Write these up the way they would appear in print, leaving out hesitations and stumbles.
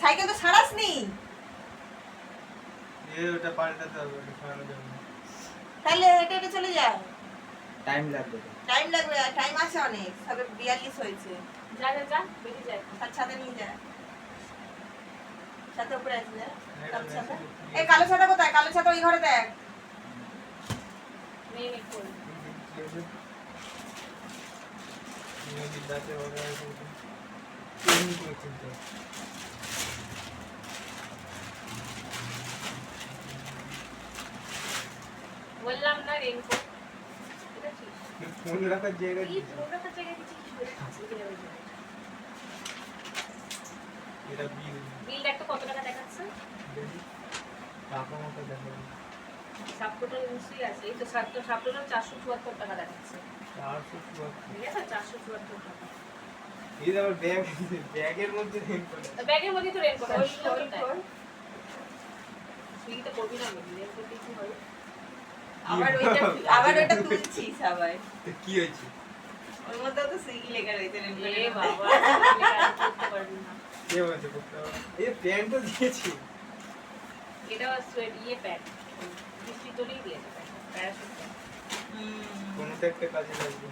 Cycle তো সারাসনি। ওটা পাল্টাতে হবে, ওটা সারানো যাবে না। তাহলে হেঁটে চলে যা। টাইম লাগবে। টাইম লাগবে, টাইম আছে অনেক, সবে 42 হয়েছে। যা যা যা বেরিয়ে যায়। ছাতা নিয়ে যা, ছাতা উপরে আছে যা। এই কালো ছাতা কোথায়? কালো ছাতা ওই ঘরে দেখ। নেই নেই কোল নদীর দাঁতে ওরা কেমনি করে চিনতে হবে। বললাম না রেনকোট। এটা ঠিক। ফোন রাখার জায়গা এই ফোন রাখার জায়গায় কিছু কিছু করে আছে কিনা ওই জন্য। এটা বিল বিল দেখতো কত টাকা দেখাচ্ছে? দেখি টাকা মতো দেখো। সাবটোটাল নিশ্চয়ই আছে। এই তো সাবটোটাল 474 টাকা দেখাচ্ছে। 474 ঠিক আছে 474 টাকা। এই আবার ব্যাগের মধ্যে রেনকোট। ব্যাগের মধ্যে তো রেনকোট আছে। ওই সুইগিতে করবি না রেনকোট কিছু হবে। আবার ওটা তুলছিস আবার। কি হয়েছে? ওর মধ্যে তো সুইগি লেখা রয়েছে। এ বাবা করতে পারবি না। কে বলছে করতে হবে? এই প্যান্ট তো দিয়েছি। এটা সোয়েট প্যান্ট বৃষ্টির জন্যই দিয়েছে প্যারাশুট প্যান্ট। কোনো তো একটা কাজে লাগবে।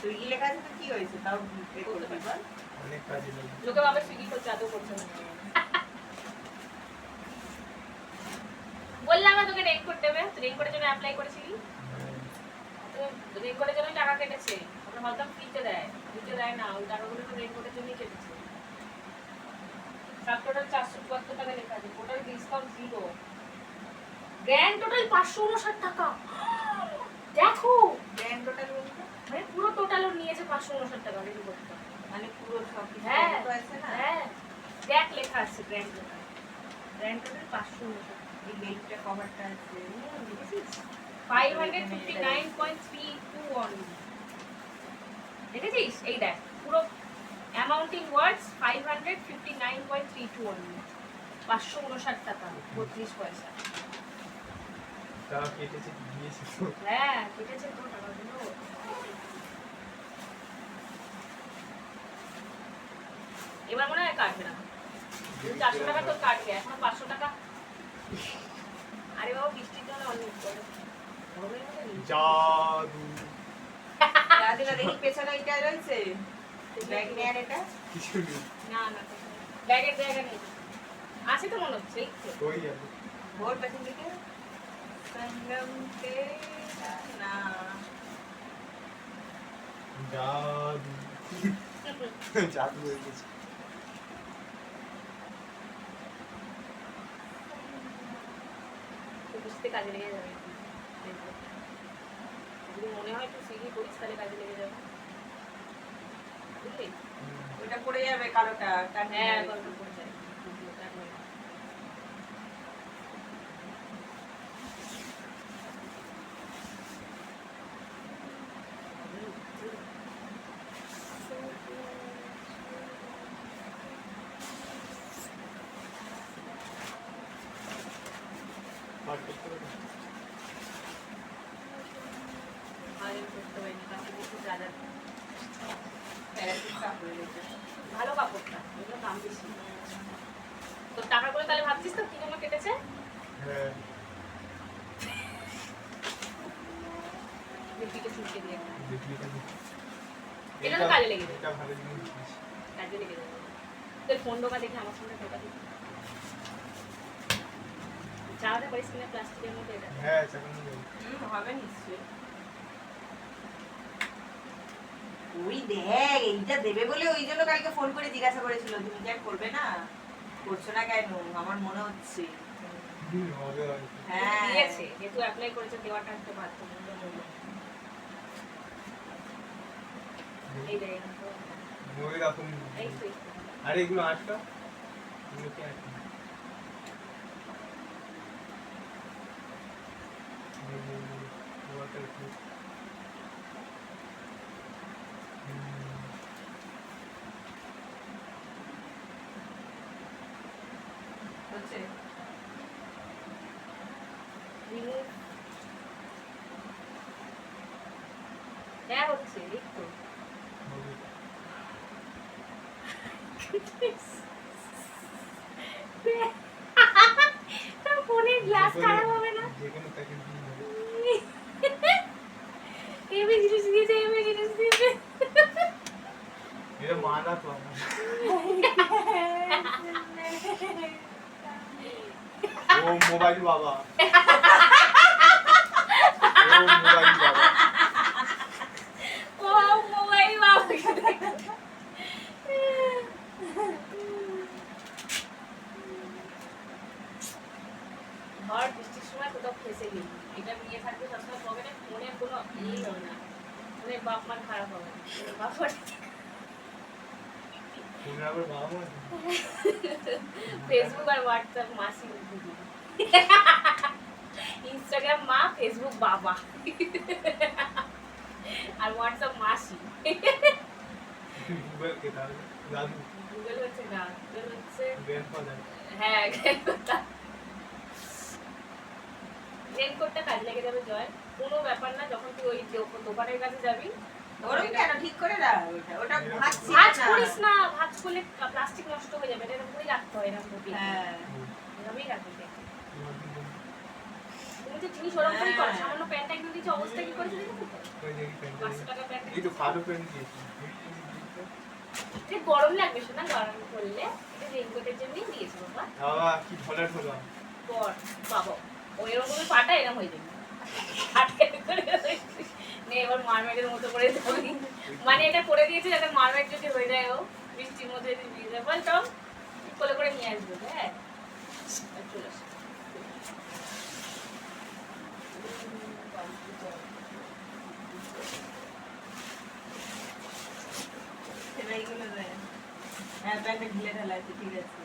সুইগি লেখা আছে তো কি হয়েছে? তাও পে করে দিবা। অনেক কাজে লাগবে। লোকে বাবা সুইগি করছে আদৌ করছে না। বললাম না তোকে রেনকোট দেবে, রেনকোটের জন্য অ্যাপ্লাই করেছিলি। তো রেনকোটের জন্য টাকা কেটেছে। আমরা ভাবতাম ফ্রিতে দেয়, ফ্রিতে দেয় না, ওই টাকাগুলো তো রেনকোটের জন্যই কেটেছে। সব টোটাল 474 টাকা লেখা আছে, টোটাল ডিসকাউন্ট 0, গ্র্যান্ড টোটাল 559 টাকা। দেখো গ্র্যান্ড টোটাল বলতে মানে পুরো টোটাল ও নিয়েছে 559 টাকা রেনকোটটা। মানে পুরো সব কিছু হ্যাঁ তো আছে না। হ্যাঁ দেখ লেখা আছে গ্র্যান্ড টোটাল, গ্র্যান্ড টোটাল 559। এই বেল্টটা কভারটা আছে। দেখেছিস 559.321 দেখেছিস? এই দেখ পুরো অ্যামাউন্টিং ওয়ার্ডস 559.321 559 টাকা 32 পয়সা। টাকা কেটেছে দিয়েছি তো। হ্যাঁ কেটেছে তো টাকাগুলো। এবার মনে হয় কাটবে না, 400 টাকা তো কাটবে, এখন 500 টাকা। আরে বাবা বৃষ্টির জন্য অনেক করে জাদু দাদিরা দেখি পেছনে এটা রয়েছে ব্যাগ নেয়ার এটা কিছু নেই। না না ব্যাগের জায়গা নেই, আছে তো মনে হচ্ছে। এই তো। ওই যাবে ভোর পেছন দিকে সঙ্গম তেরা না জাদু জাদু হয়ে গেছে। বুঝতে কাজে লেগে যাবে, যদি মনে হয় তুই সিগি করিস তাহলে কাজে লেগে যাবে, বুঝলি? ওটা পড়ে যাবে কালোটা হ্যাঁ গল্প করে যায়। আর করতে হবে। আয়োজন করতে হয়নি, কাউকে কিছু দাদা প্যারাসুট কাপ হয়ে গেছে ভালো কাপড়টা, এগুলো দাম বেশি। তো টাকা করে তাহলে ভাবছিস তো কি জন্য কেটেছে? হ্যাঁ বিপিকে চুলকে দিয়ে দেখলি তো। এটা তো কাজে লেগে যাবে, এটা ভালো জিনিস। কাজে লেগে যাবে। তোর ফোন ঢোকা দেখে আমার সঙ্গে ঢোকা দিবি, চাওয়াতে পারিস কিনা প্লাস্টিকের মধ্যে এটা। হ্যাঁ চাকানো যাবে। হবে নিশ্চয়ই। ওই দেখ এইটা দেবে বলে ওই জন্য কালকে ফোন করে জিজ্ঞাসা করেছিল তুমি কি আর করবে না, করছো না কেন, আমার মনে হচ্ছে। হবে হবে। হ্যাঁ দিয়েছে যেহেতু অ্যাপ্লাই করেছে দেওয়াটা একটা বাধ্য। এই দেখ ওই রকম। এই তো আরে এগুলো আটকা, এগুলো কি আটকা? Water proof. হচ্ছে রিমুভ। হ্যাঁ হচ্ছে এই তো। তোর ফোনের গ্লাস খারাপ হবে না? যে কোনো প্যাকেট দিয়ে দেবো। এমনি জিনিস দিয়েছে, এমনি জিনিস দিয়েছে। এটা মানা তো আমার। ও মোবাইল বাবা। ও মোবাইল বাবা। ও মোবাইল বাবা। ঝড় বৃষ্টির সময় কোথাও ফেসে গেলি, এটা নিয়ে থাকলে সবসময় হবে না, ফোনের কোনো ইয়ে হবে না, ফোনের বাপ মার খারাপ হবে না, ফোনের বাপ মার ফোনে আবার বাবা মা আছে? ফেসবুক আর হোয়াটসঅ্যাপ মাসি, ইনস্টাগ্রাম মা, ফেসবুক বাবা, আর হোয়াটসঅ্যাপ মাসি। গুগল কে তাহলে? দাদু। গুগল হচ্ছে না, গুগল হচ্ছে গ্র্যান্ডফাদার। হ্যাঁ রেনকোটটা কাজে লেগে যাবে জয়, কোনো ব্যাপার না। যখন তুই ওই দোকানের কাছে যাবি, ওরকম কেন? ঠিক করে দাও ওটা, ওটা ভাঁজ ছিল ভাঁজ না। করিস না, ভাঁজ করলে প্লাস্টিক নষ্ট হয়ে যাবে, এটা এরকমই রাখতে হয়, এরকম করে হ্যাঁ। এরকমই রাখবি। তুমি তো জিনিস ওরকম করেই করো, সামান্য প্যান্টটা একদম দিচ্ছে, অবস্থা কি করেছে দেখো তো, ওই দেখি প্যান্টটা। 500 টাকা প্যান্ট। এই তো কালো প্যান্ট দিয়েছি। ঠিক গরম লাগবে শোনা, গরম করলে এটা রেনকোটের জন্যই দিয়েছে বাবা। বাবা কি ঢোলা ঢোলা। পর বাবা ও এরকম পাটা এরকম হয়ে যাবে, নে এবার মারমেডের মতো করে দেবি, মানে এটা করে দিয়েছে যাতে মারমেড যদি হয়ে যায়, ও বৃষ্টির মধ্যে যদি ভিজে যায়, বল তো কোলে করে নিয়ে আসবো। হ্যাঁ চলে আসো। সেটা এইগুলো দেয়। হ্যাঁ, প্যান্টটা ঢিলে ঢালা আছে, ঠিক আছে।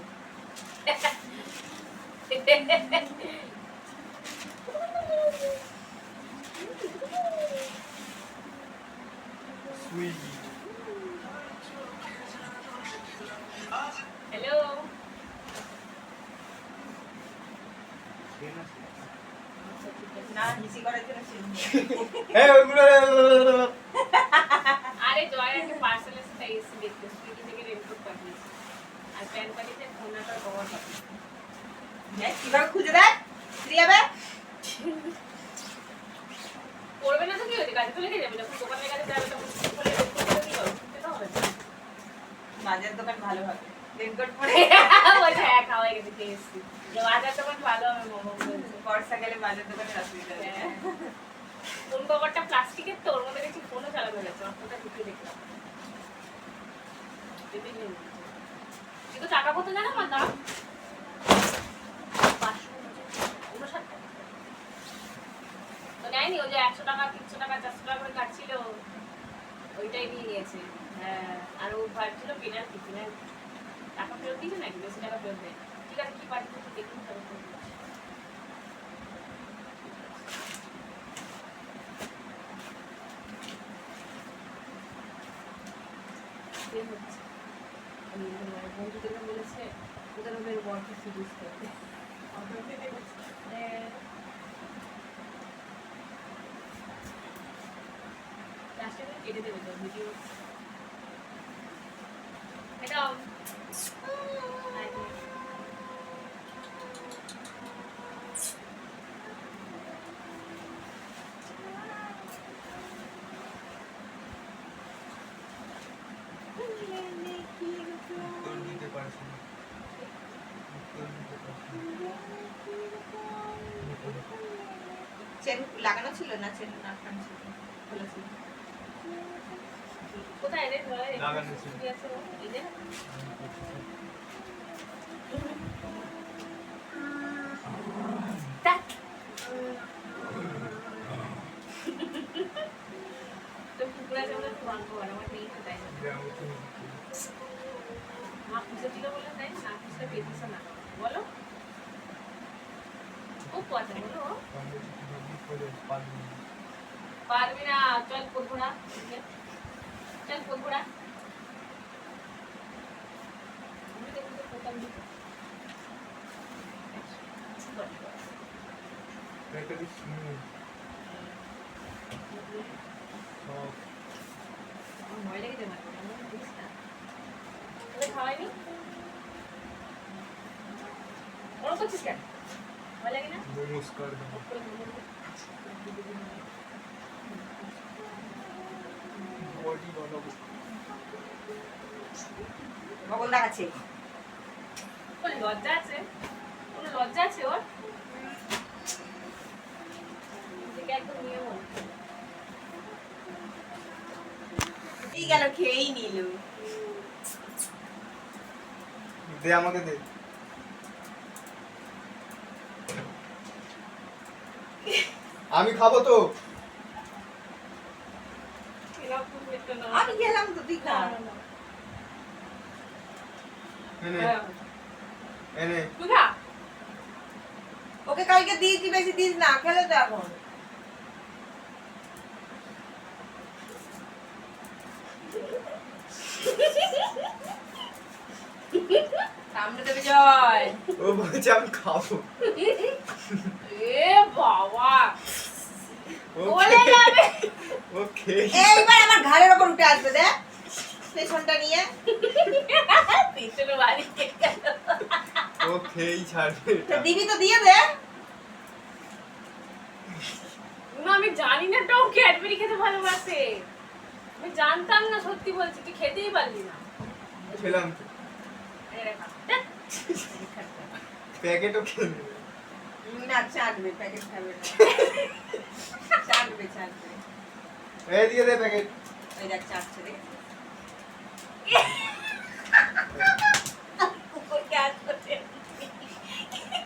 সুইগি। হ্যালো না, হিসি করার জন্য ছিল। এই ওগুলো আরে জয় একটা পার্সেল এসে তাই এসে দেখতে, সুইগি থেকে রেনকোট পাঠিয়েছে আর প্যান্ট পাঠিয়েছে, ফোনাটার কভার পাঠিয়েছে। দেখ কিভাবে খুঁজে দেখ, শ্রিয়াবে। পড়বে না তো কি হয়েছে, কাজে তো লেগে যাবে, যখন দোকানের কাছে যাবে তখন খুলে রেনকোট পরে কি হবে, সেটা হবে না। বাজার দোকান ভালো হবে, রেনকোট পরে। বলছে হ্যাঁ খাওয়াই গেছে, খেয়ে এসছি, বাজার তখন ভালো হবে মোমো বলছে। বর্ষা গেলে বাজার দোকানে অসুবিধা হবে। হ্যাঁ। ফোন কভারটা প্লাস্টিকের তো, ওর মধ্যে দেখছি ফোনও চালানো গেছে, অতটা ঢুকে দেখলাম। এতে নিয়ে নিয়েছে। কিন্তু টাকা কত জানো আমার দাম? 559 টাকা। তো নেয়নি, ওই যে 100 টাকা 300 টাকা 400 টাকা করে কাটছিল, ওইটাই নিয়ে নিয়েছে। হ্যাঁ, আর ও ভাবছিল পেনাল্টি, টাকা ফেরত দিয়েছে নাকি, বেশি টাকা ফেরত দেয়। ঠিক আছে কি পাঠিয়েছে দেখুন তবে ফোন করছি। এই হচ্ছে বন্ধুদেরকে বলেছে ওদের ওদের বরকে সিরিজ করতে, লাস্টে কেটে দেবে তো ভিডিও। এটা উত্তর দিতে পারছি না। উত্তর দিতে পারছি না। চেন লাগানো ছিল না, চেন আটকানো ছিল, খোলা ছিল। কোথায় রে ধরে লাগানো ছিল। কি আছে ও? এই যে টাক। তো কুকুরা যেমন ভাঙবো, আর আমার নেই তো তাই না। গ্রামে তুমি মা পুষেছিল বলে তাই না, পুষলে পেতিস না বলো, খুব কথা বলো। কংগ্রেস কিভাবে করে পারবে না। পারবি না, চল পড়বো, চল পড়বো। আমি তো কিন্তু পোতাম দিতে ব্যাটারি স্মুথ সব। আমার ভয় লেগে যাবে, আমার দিস না। তাহলে খাওয়াইনি ওরকম করছিস কেন ভালো লাগে না নমস্কার বডি বানাবো বগল দেখাচ্ছে কোনো লজ্জা আছে কোনো লজ্জা আছে ওর নিজেকে একদম নিয়ে মন এই গেল খেয়েই নিল দে আমাকে দে আমি খাবো তো এরকম একটা না আমি গেলাম তো তুই খা এনে এনে তুই খা ওকে কালকে দিয়েছি বেশি দিস না খেলে তো এখন সামনে দেবে জয় ও বলছে আমি খাবো এ বাবা ও বলে যাবে ও খেয়ে এইবার আমার ঘাড়ের ওপর উঠে আসবে দেখ পেছনটা নিয়ে পিছনে বাড়ি ও খেয়েই ছাড়বে তো এটা। দিবি তো দিয়ে দে না আমি জানি না তো ক্যাডবেরি খেতে ভালোবাসে আমি জানতাম না সত্যি বলছি তুই খেতেই পারলি না খেলাম তো এই রে খা। ধ্যাৎ। প্যাকেটও খেয়ে নেবে না চাটবে প্যাকেট খাবে না চাটবে এই দিয়ে দে প্যাকেট ওই দেখ চাটছে রে উপর ক্যাচ করতে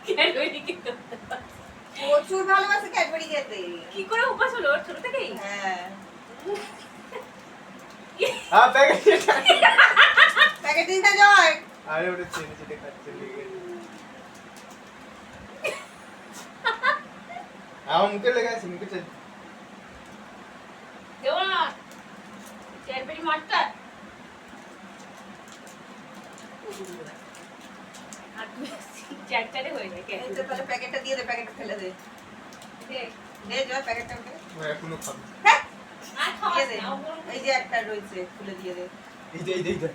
ক্যাডবেরি খেতে প্রচুর ভালোবাসে ক্যাডবেরি খেতে কি করে উপাস হলো ওর ছোট থেকেই হ্যাঁ হ্যাঁ প্যাকেট প্যাকেট দিস না জয় আরে ওটা চেটে চেটে খাচ্ছে লেগে গেছে। আমার মুখে লেগে আছে মুখে চেটে দেবো না ক্যাডবেরি মারটা আর তুই চ্যাটচ্যাটে হয়ে যায় এই তো ক্যাডবেরি তাহলে প্যাকেটটা দিয়ে দে প্যাকেটটা ফেলে দে দেখ দে জয় প্যাকেটটা ওকে ও এখনো খাবে হ্যাঁ আর দিয়ে খাওয়াস দে না ওগুলো এই যে একটা রয়েছে খুলে দিয়ে দে এই যে এই যে দে